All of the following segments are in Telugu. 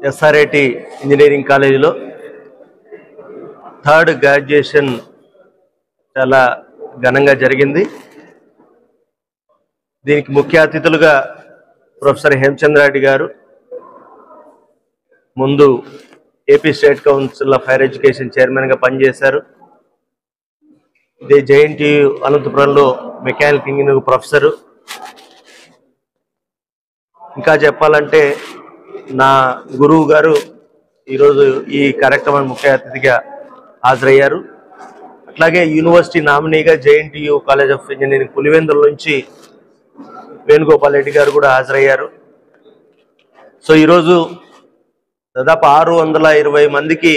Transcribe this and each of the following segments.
ఎస్ఆర్ఐటి ఇంజనీరింగ్ కాలేజీలో థర్డ్ గ్రాడ్యుయేషన్ చాలా ఘనంగా జరిగింది. దీనికి ముఖ్య అతిథులుగా ప్రొఫెసర్ హేమచంద్రారెడ్డి గారు, ముందు AP state council of higher education చైర్మన్గా పనిచేశారు. ఇదే జేఎన్టీయు అనంతపురంలో మెకానికల్ ఇంజనీరింగ్ ప్రొఫెసరు. ఇంకా చెప్పాలంటే నా గురువు గారు ఈరోజు ఈ కార్యక్రమానికి ముఖ్య అతిథిగా హాజరయ్యారు. అట్లాగే యూనివర్సిటీ నామినీగా JNTU college of engineering Pulivendula నుంచి వేణుగోపాల్ రెడ్డి గారు కూడా హాజరయ్యారు. సో ఈరోజు దాదాపు 620 మందికి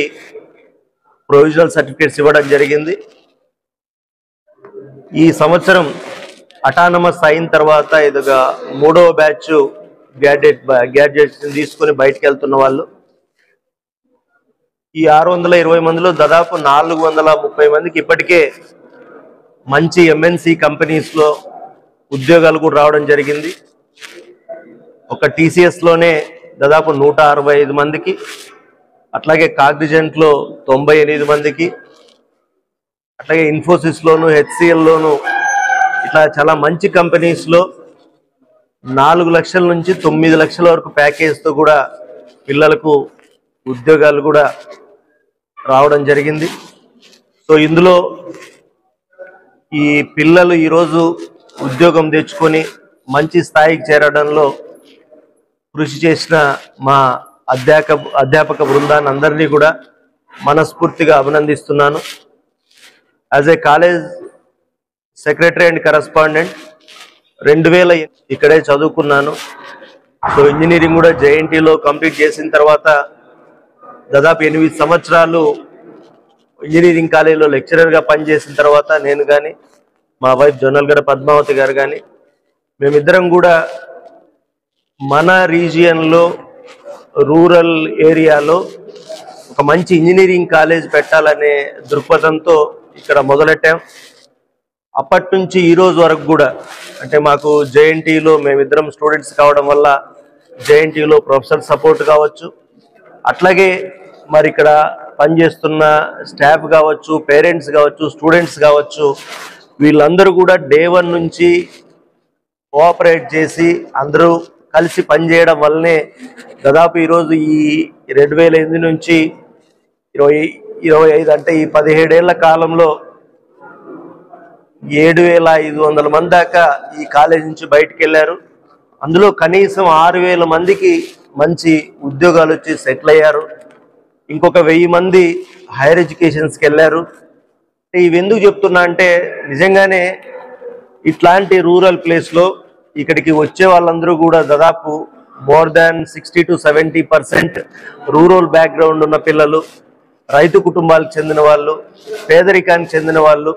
ప్రొవిజనల్ సర్టిఫికేట్స్ ఇవ్వడం జరిగింది. ఈ సంవత్సరం అటానమస్ అయిన తర్వాత ఇదిగా 3వ బ్యాచ్ గ్రాడ్యుయేషన్ తీసుకుని బయటకు వెళ్తున్న వాళ్ళు. ఈ 620 మందిలో దాదాపు 430 మందికి ఇప్పటికే మంచి ఎంఎన్సి కంపెనీస్లో ఉద్యోగాలు కూడా రావడం జరిగింది. ఒక టీసీఎస్లోనే దాదాపు 165 మందికి, అట్లాగే కాగ్నిజెంట్లో 98 మందికి, అట్లాగే ఇన్ఫోసిస్లోను హెచ్సిఎల్లోను ఇట్లా చాలా మంచి కంపెనీస్లో 4 లక్షల నుంచి 9 లక్షల వరకు ప్యాకేజ్తో కూడా పిల్లలకు ఉద్యోగాలు కూడా రావడం జరిగింది. సో ఇందులో ఈ పిల్లలు ఈరోజు ఉద్యోగం తెచ్చుకొని మంచి స్థాయికి చేరడంలో కృషి చేసిన మా అధ్యాపక బృందాన్ని అందరినీ కూడా మనస్ఫూర్తిగా అభినందిస్తున్నాను. As a college secretary and correspondent 2000 ఇక్కడే చదువుకున్నాను. సో ఇంజనీరింగ్ కూడా జేఎన్టీలో కంప్లీట్ చేసిన తర్వాత దాదాపు 8 సంవత్సరాలు ఇంజనీరింగ్ కాలేజీలో లెక్చరర్గా పనిచేసిన తర్వాత నేను కానీ మా వైఫ్ జొన్నలగడ్డ పద్మావతి గారు కానీ మేమిద్దరం కూడా మన రీజియన్లో రూరల్ ఏరియాలో ఒక మంచి ఇంజనీరింగ్ కాలేజ్ పెట్టాలనే దృక్పథంతో ఇక్కడ మొదలెట్టాం. అప్పటి నుంచి ఈ రోజు వరకు కూడా అంటే మాకు జేఎన్టీలో మేమిద్దరం స్టూడెంట్స్ కావడం వల్ల జేఎన్టీలో ప్రొఫెసర్ సపోర్ట్ కావచ్చు, అట్లాగే మరి ఇక్కడ పనిచేస్తున్న స్టాఫ్ కావచ్చు, పేరెంట్స్ కావచ్చు, స్టూడెంట్స్ కావచ్చు, వీళ్ళందరూ కూడా డే 1 నుంచి కోఆపరేట్ చేసి అందరూ కలిసి పనిచేయడం వల్లనే దాదాపు ఈరోజు ఈ 2008 నుంచి 2025 అంటే ఈ 17 ఏళ్ల కాలంలో 7500 మంది దాకా ఈ కాలేజ్ నుంచి బయటకు వెళ్ళారు. అందులో కనీసం 6000 మందికి మంచి ఉద్యోగాలు వచ్చి సెటిల్ అయ్యారు. ఇంకొక 1000 మంది హైయర్ ఎడ్యుకేషన్స్కి వెళ్ళారు. ఇవి ఎందుకు చెప్తున్నా అంటే నిజంగానే ఇట్లాంటి రూరల్ ప్లేస్లో ఇక్కడికి వచ్చే వాళ్ళందరూ కూడా దాదాపు more than 60 to 70% rural background ఉన్న పిల్లలు, రైతు కుటుంబాలకు చెందిన వాళ్ళు, పేదరికానికి చెందిన వాళ్ళు.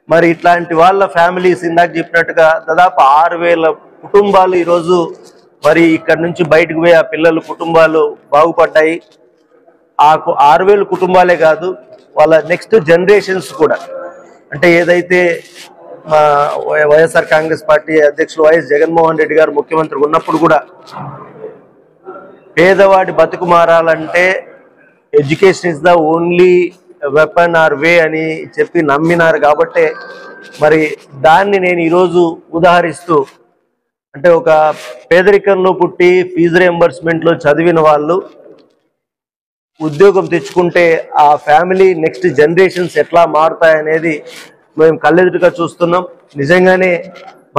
మరి ఇట్లాంటి వాళ్ళ ఫ్యామిలీస్ ఇందాక చెప్పినట్టుగా దాదాపు 6000 కుటుంబాలు ఈరోజు మరి ఇక్కడ నుంచి బయటకు పోయి ఆ పిల్లలు కుటుంబాలు బాగుపడ్డాయి. ఆ 6000 కుటుంబాలే కాదు, వాళ్ళ నెక్స్ట్ జనరేషన్స్ కూడా అంటే ఏదైతే మా వైఎస్ఆర్ కాంగ్రెస్ పార్టీ అధ్యక్షులు వైఎస్ జగన్మోహన్ రెడ్డి గారు ముఖ్యమంత్రి ఉన్నప్పుడు కూడా పేదవాడి బతుకు మారాలంటే education is the only weapon or way అని చెప్పి నమ్మినారు. కాబట్టే మరి దాన్ని నేను ఈరోజు ఉదాహరిస్తూ అంటే ఒక పేదరికంలో పుట్టి ఫీజు రియంబర్స్మెంట్లో చదివిన వాళ్ళు ఉద్యోగం తెచ్చుకుంటే ఆ ఫ్యామిలీ నెక్స్ట్ జనరేషన్స్ ఎట్లా మారుతాయనేది మేము కళ్ళెదురుగా చూస్తున్నాం. నిజంగానే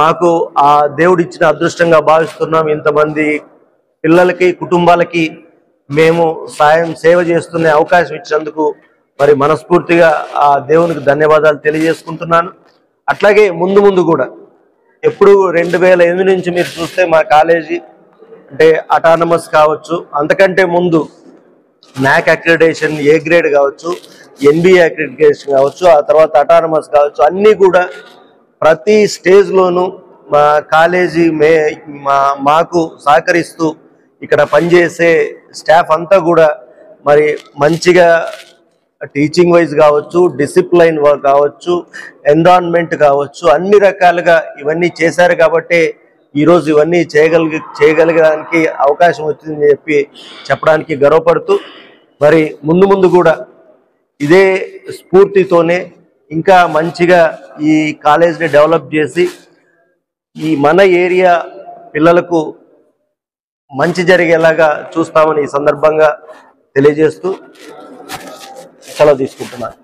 మాకు ఆ దేవుడిచ్చిన అదృష్టంగా భావిస్తున్నాం. ఇంతమంది పిల్లలకి కుటుంబాలకి మేము సేవ చేస్తున్న అవకాశం ఇచ్చినందుకు మరి మనస్ఫూర్తిగా ఆ దేవునికి ధన్యవాదాలు తెలియజేసుకుంటున్నాను. అట్లాగే ముందు కూడా ఎప్పుడు 2008 నుంచి మీరు చూస్తే మా కాలేజీ అంటే అటానమస్ కావచ్చు, అంతకంటే ముందు నాక్ అక్రిడిటేషన్ ఏ గ్రేడ్ కావచ్చు, ఎన్బిఏ అక్రిడిటేషన్ కావచ్చు, ఆ తర్వాత అటానమస్ కావచ్చు, అన్నీ కూడా ప్రతి స్టేజ్లోనూ మా కాలేజీ మాకు సహకరిస్తూ ఇక్కడ పనిచేసే స్టాఫ్ అంతా కూడా మరి మంచిగా టీచింగ్ వైజ్ కావచ్చు, డిసిప్లైన్ కావచ్చు, ఎన్విరాన్మెంట్ కావచ్చు, అన్ని రకాలుగా ఇవన్నీ చేశారు. కాబట్టి ఈరోజు ఇవన్నీ చేయగలగడానికి అవకాశం వచ్చిందని చెప్పడానికి గర్వపడుతూ, మరి ముందు ముందు కూడా ఇదే స్ఫూర్తితోనే ఇంకా మంచిగా ఈ కాలేజ్ని డెవలప్ చేసి ఈ మన ఏరియా పిల్లలకు మంచి జరిగేలాగా చూస్తామని ఈ సందర్భంగా తెలియజేస్తూ సెలవు తీసుకుంటున్నాను.